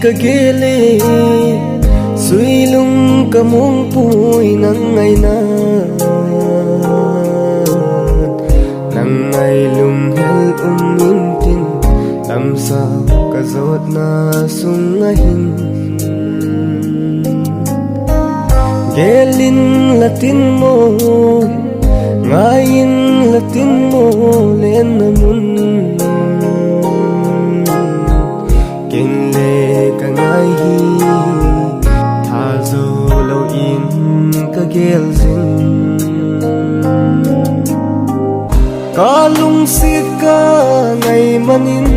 ka gele suilung ka mong puy nang ngay na nang ngay lung hel intin lam sa ka zot na sungahin gelin latin mo ngayin latin mo len namun kinle ka ngay hi tha zo lo in ka gel zin kalung sit ka ngay manin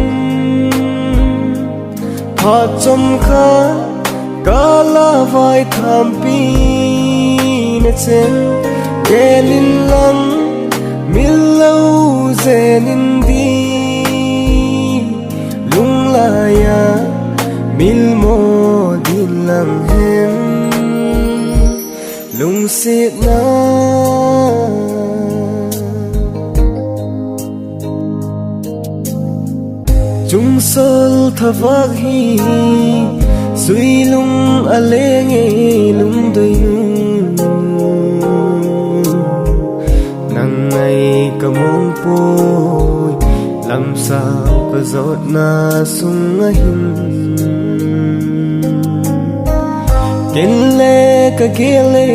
tha chom ka kala vai tham pi ne chen gelin lang milau zenin di lung laya mil mo din lang hen lung sit na chung sol thavak hi suy lung alenge lung doi nu nang ngay ka mong puy lam sao ka zot na sungahin kinle ka gele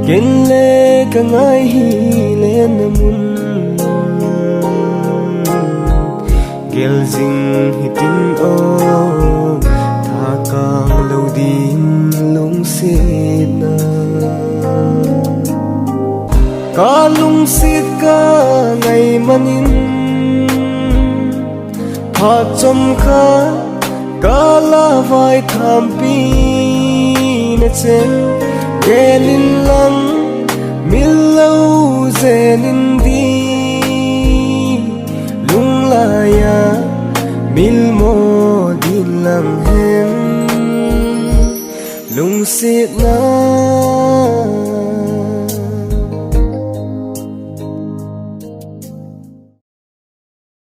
kinle ka ngay hi len namun gel zing hitin o tha kang lo din lung sit na kalung sit ka ngay manin tha chom ka kala vai tham pi ne chen gelin lang milau zenin di lung laya mil mo din lang hen lung sit na